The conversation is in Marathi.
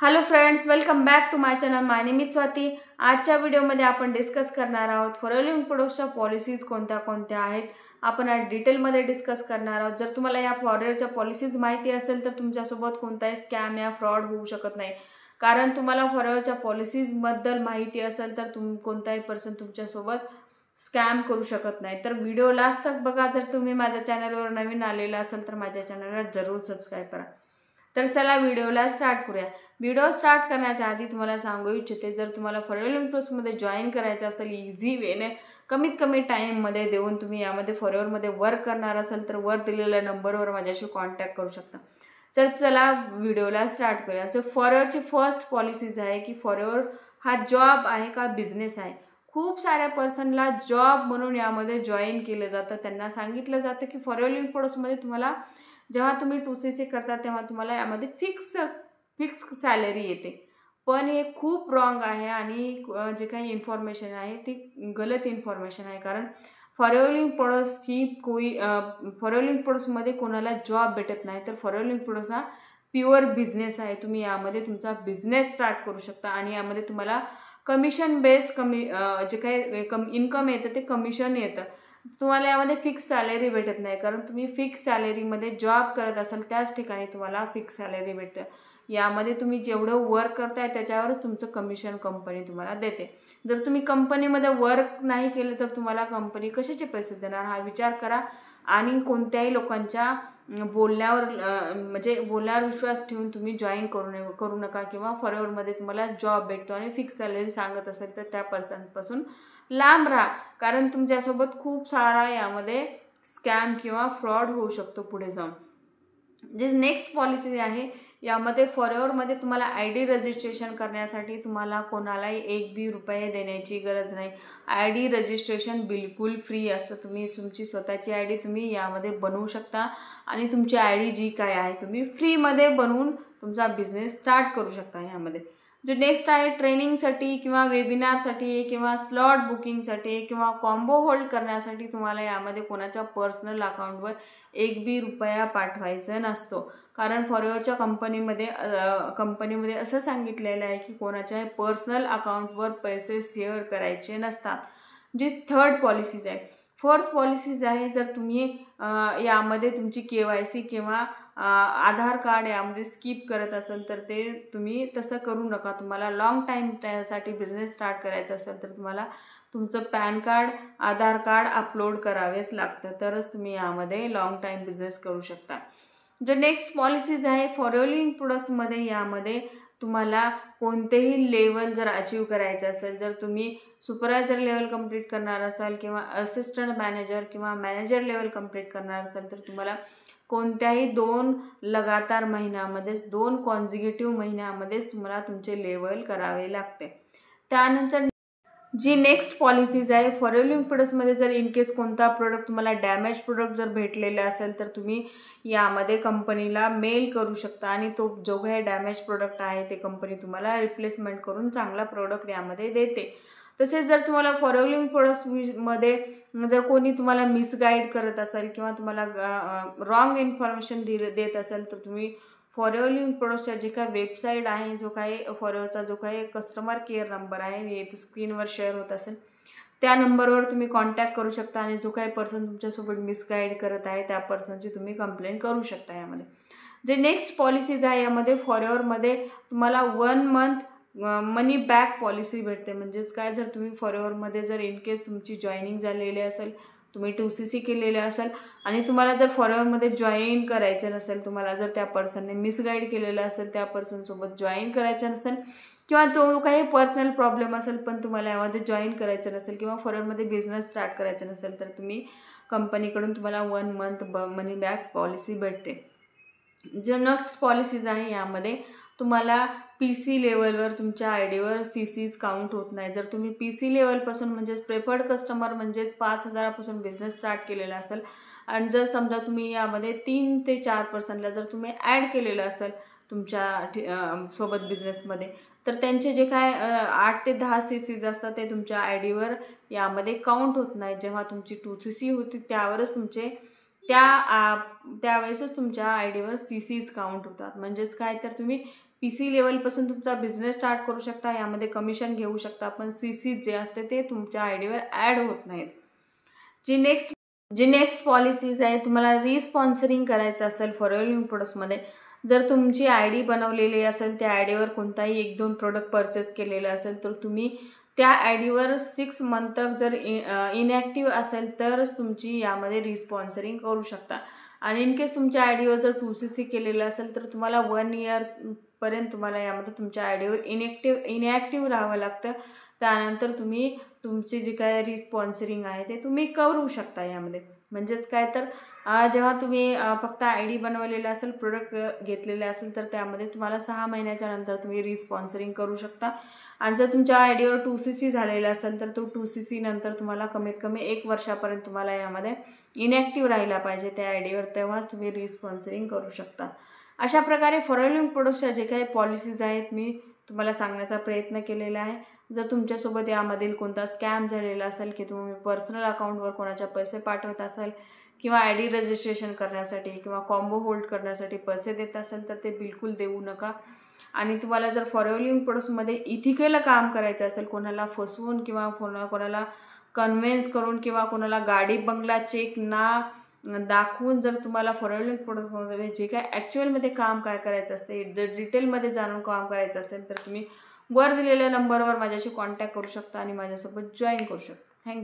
Hello friends, welcome back to my channel. My name is Swati. आजच्या व्हिडिओमध्ये आपण डिस्कस करणार आहोत फॉलोइंग प्रोडक्ट्सच्या पॉलिसीज कोणत्या कोणत्या आहेत. आपण आज डिटेलमध्ये डिस्कस करणार आहोत. जर तुम्हाला या फॉरवर्डच्या पॉलिसीज माहिती असेल तर तुमच्यासोबत कोणताही स्कॅम या फ्रॉड होऊ शकत नाही. कारण तुम्हाला फॉरवर्डच्या पॉलिसीजबद्दल माहिती असेल तर कोणताही पर्सन तुमच्यासोबत स्कॅम करू शकत नाही. तर व्हिडिओ लास्ट तक बघा. जर तुम्ही माझ्या चॅनलवर नवीन आलेला असेल तर माझ्या चॅनलला जरूर सबस्क्राईब करा. तर चला व्हिडिओला स्टार्ट करूया. व्हिडिओ स्टार्ट करण्याच्या आधी तुम्हाला सांगू इच्छिते, जर तुम्हाला फॉरवर्ड प्रोसेसमध्ये जॉईन करायचं असेल इझी वेने कमीत कमी टाईममध्ये देऊन तुम्ही यामध्ये फॉरवर्डमध्ये वर्क करणार असाल तर वर दिलेल्या नंबरवर माझ्याशी कॉन्टॅक्ट करू शकता. तर चला व्हिडिओला स्टार्ट करूया. तर फॉरवर्डची फर्स्ट पॉलिसीज आहे की फॉरवर्ड हा जॉब आहे का बिझनेस आहे. खूप साऱ्या पर्सनला जॉब म्हणून यामध्ये जॉईन केलं जातं. त्यांना सांगितलं जातं की फॉरवर्ड प्रोसेसमध्ये तुम्हाला जेव्हा तुम्ही 2CC करता तेव्हा तुम्हाला यामध्ये फिक्स सॅलरी येते. पण हे खूप रॉंग आहे आणि जे काही इन्फॉर्मेशन आहे ती गलत इन्फॉर्मेशन आहे. कारण फॉरवर्डिंग प्रोडक्ट्स ही फॉरवर्डिंग प्रोडक्ट्समध्ये कोणाला जॉब भेटत नाही. तर फॉरवर्डिंग प्रोडक्ट्स हा प्युअर बिझनेस आहे. तुम्ही यामध्ये तुमचा बिझनेस स्टार्ट करू शकता आणि यामध्ये तुम्हाला कमिशन बेस जे काही इन्कम येतं ते कमिशन येतं. तुम्हाला यामध्ये फिक्स सॅलरी भेटत नाही. कारण तुम्ही फिक्स सॅलरीमध्ये जॉब करत असाल त्याच ठिकाणी तुम्हाला फिक्स सॅलरी भेटतं. यामध्ये तुम्ही जेवढं वर्क करताय त्याच्यावरच तुमचं कमिशन कंपनी तुम्हाला देते. जर तुम्ही कंपनीमध्ये वर्क नाही केलं तर तुम्हाला कंपनी कशाचे पैसे देणार हा विचार करा. आणि कोणत्याही लोकांच्या बोलण्यावर विश्वास ठेवून तुम्ही जॉईन करू नका. किंवा फॉरवर्डमध्ये तुम्हाला जॉब भेटतो आणि फिक्स सॅलरी सांगत असेल तर त्या पर्सनपासून लांब राहा. कारण तुमच्यासोबत खूप सारा यामध्ये स्कॅम किंवा फ्रॉड होऊ शकतो पुढे जाऊन. जे नेक्स्ट पॉलिसी आहे यामध्ये फॉरवर्डमध्ये तुम्हाला ID रजिस्ट्रेशन करण्यासाठी तुम्हाला कोणालाही ₹1 देण्याची गरज नाही. ID रजिस्ट्रेशन बिलकुल फ्री असतं. तुम्ही तुमची स्वतःची ID तुम्ही यामध्ये बनवू शकता आणि तुमची ID जी काय आहे तुम्ही फ्रीमध्ये बनवून तुमचा बिझनेस स्टार्ट करू शकता. यामध्ये जो नेक्स्ट आहे ट्रेनिंगसाठी किंवा वेबिनारसाठी किंवा स्लॉट बुकिंगसाठी किंवा कॉम्बो होल्ड करण्यासाठी तुम्हाला यामध्ये कोणाच्या पर्सनल अकाउंटवर ₹1 पाठवायचा नसतो. कारण फॉरवर्डच्या कंपनीमध्ये असं सांगितलेलं आहे की कोणाच्या पर्सनल अकाउंटवर पैसे शेअर करायचे नसतात. जी थर्ड पॉलिसीज आहे. फोर्थ पॉलिसीज आहे, जर तुम्ही यामध्ये तुमची KYC किंवा आधार कार्ड यामध्ये स्किप करत असेल तर ते तुम्ही तसं करू नका. तुम्हाला लाँग टाईमसाठी बिझनेस स्टार्ट करायचा असेल तर तुम्हाला तुमचं पॅन कार्ड, आधार कार्ड अपलोड करावेच लागतं. तरच तुम्ही यामध्ये लाँग टाईम बिझनेस करू शकता. जे नेक्स्ट पॉलिसीज आहे फॉरवर्डिंग प्रोडक्ट्समध्ये यामध्ये तुम्हाला कोणतेही लेवल जर अचीव करायचं असेल, जर तुम्ही सुपरवायझर लेवल कंप्लीट करणार असाल किंवा असिस्टंट मॅनेजर किंवा मॅनेजर लेवल कंप्लीट करणार असाल तर तुम्हाला कोणत्याही 2 लगातार महिन्यामध्येच 2 कॉन्झिक्युटिव्ह महिन्यामध्येच तुम्हाला तुमचे लेवल करावे लागते. त्यानंतर जी नेक्स्ट पॉलिसीज आहे फॉरवर्डिंग प्रोडक्ट्समध्ये जर इन केस कोणता प्रोडक्ट तुम्हाला डॅमेज प्रोडक्ट जर भेटलेला असेल तर तुम्ही यामध्ये कंपनीला मेल करू शकता आणि तो जो काही डॅमेज प्रोडक्ट आहे ते कंपनी तुम्हाला रिप्लेसमेंट करून चांगला प्रोडक्ट यामध्ये देते. तसेच जर तुम्हाला फॉरवर्डिंग प्रोडक्ट्समध्ये जर कोणी तुम्हाला मिसगाईड करत असेल किंवा तुम्हाला रॉंग इन्फॉर्मेशन देत असेल तर तुम्ही फॉरवर्डिंग प्रोडक्ट्सच्या जे काही वेबसाईट आहे, जो काही फॉरवर्डचा जो काही कस्टमर केअर नंबर आहे येथे स्क्रीनवर शेअर होत असेल त्या नंबरवर तुम्ही कॉन्टॅक्ट करू शकता आणि जो काही पर्सन तुमच्यासोबत मिसगाईड करत आहे त्या पर्सनची तुम्ही कंप्लेंट करू शकता. यामध्ये जे नेक्स्ट पॉलिसीज आहे यामध्ये फॉरवर्डमध्ये तुम्हाला 1 मंथ मनी बॅक पॉलिसी भेटते. म्हणजेच काय, जर तुम्ही फॉरवर्डमध्ये जर इन केस तुमची जॉईनिंग झालेली असेल, तुम्ही 2CC केलेले असेल आणि तुम्हाला जर फॉरवर्डमध्ये जॉईन करायचं नसेल, तुम्हाला जर त्या पर्सनने मिसगाईड केलेलं असेल, त्या पर्सनसोबत जॉईन करायचं नसेल किंवा तो काही पर्सनल प्रॉब्लेम असेल पण तुम्हाला यामध्ये जॉईन करायचं नसेल किंवा फॉरवर्डमध्ये बिझनेस स्टार्ट करायचं नसेल तर कंपनीकडून तुम्हाला 1 मंथ मनी बॅक पॉलिसी भेटते. जे नेक्स्ट पॉलिसीज आहे यामध्ये तुम्हाला PC लेवलवर तुमच्या IDवर CCs काउंट होत नाही. जर तुम्ही PC लेवलपासून म्हणजेच प्रेफर्ड कस्टमर म्हणजेच 5,000 पासून बिझनेस स्टार्ट केलेला असेल आणि जर समजा तुम्ही यामध्ये 3 ते 4 पर्सनला जर तुम्ही ॲड केलेलं असेल तुमच्या सोबत बिझनेसमध्ये तर त्यांचे जे काय 8 ते 10 CCs असतात ते तुमच्या IDवर यामध्ये काउंट होत नाही. जेव्हा तुमची 2CC होती त्यावरच त्यावेळेसच तुमच्या IDवर CCs काउंट होतात. म्हणजेच काय, तर तुम्ही PC लेवलपासून तुमचा बिझनेस स्टार्ट करू शकता. यामध्ये कमिशन घेऊ शकता, पण CC जे असते ते तुमच्या आयडीवर ॲड होत नाहीत. जी नेक्स्ट पॉलिसीज आहे, तुम्हाला रिस्पॉन्सरिंग करायचं असेल फॉलोइंग प्रोडक्ट्समध्ये. जर तुमची आयडी बनवलेली असेल, त्या आयडीवर कोणताही 1-2 प्रोडक्ट परचेस केलेलं असेल, तर तुम्ही त्या आयडीवर 6 मंथ जर इनॅक्टिव्ह असेल तरच तुमची यामध्ये रिस्पॉन्सरिंग करू शकता. आणि इन केस तुमच्या आयडीवर जर 2CC केलेलं असेल तर तुम्हाला 1 इयरपर्यंत तुम्हाला यामध्ये तुमच्या आयडीवर इनॅक्टिव्ह राहावं लागतं. त्यानंतर तुम्ही तुमची जी काय रिस्पॉन्सरिंग आहे ते तुम्ही करू शकता यामध्ये. म्हणजेच काय तर जेव्हा तुम्ही फक्त आयडी बनवलेलं असेल, प्रोडक्ट घेतलेले असेल, तर त्यामध्ये तुम्हाला 6 महिन्याच्या नंतर तुम्ही रिस्पॉन्सरिंग करू शकता. आणि जर तुमच्या आयडीवर 2CC झालेलं असेल तर तो 2CC नंतर तुम्हाला कमीत कमी 1 वर्षापर्यंत तुम्हाला यामध्ये इनॅक्टिव्ह राहिला पाहिजे त्या आयडीवर, तेव्हाच तुम्ही रिस्पॉन्सरिंग करू शकता. अशा प्रकारे फॉलोइंग प्रोडक्ट्सच्या जे काही पॉलिसीज आहेत मी तुम्हाला सांगण्याचा प्रयत्न केलेला आहे. जर तुमच्यासोबत यामधील कोणता स्कॅम झालेला असेल की तुम्ही पर्सनल अकाउंटवर कोणाच्या पैसे पाठवत असाल किंवा आयडी रजिस्ट्रेशन करण्यासाठी किंवा कॉम्बो होल्ड करण्यासाठी पैसे देत असाल तर ते बिलकुल देऊ नका. आणि तुम्हाला जर फॉलोइंग प्रोडक्ट्समध्ये इथिकल काम करायचं असेल, कोणाला फसवून किंवा कोणाला कन्व्हिन्स करून किंवा कोणाला गाडी बंगला चेक ना दाखवून जर तुम्हाला फॉलोइंग प्रोडक्टमध्ये जे काय ॲक्च्युअलमध्ये काम काय करायचं असते, जर डिटेलमध्ये जाणून काम करायचं असेल तर तुम्ही वर दिलेल्या नंबरवर माझ्याशी कॉन्टॅक्ट करू शकता आणि माझ्यासोबत जॉईन करू शकता. थँक्यू.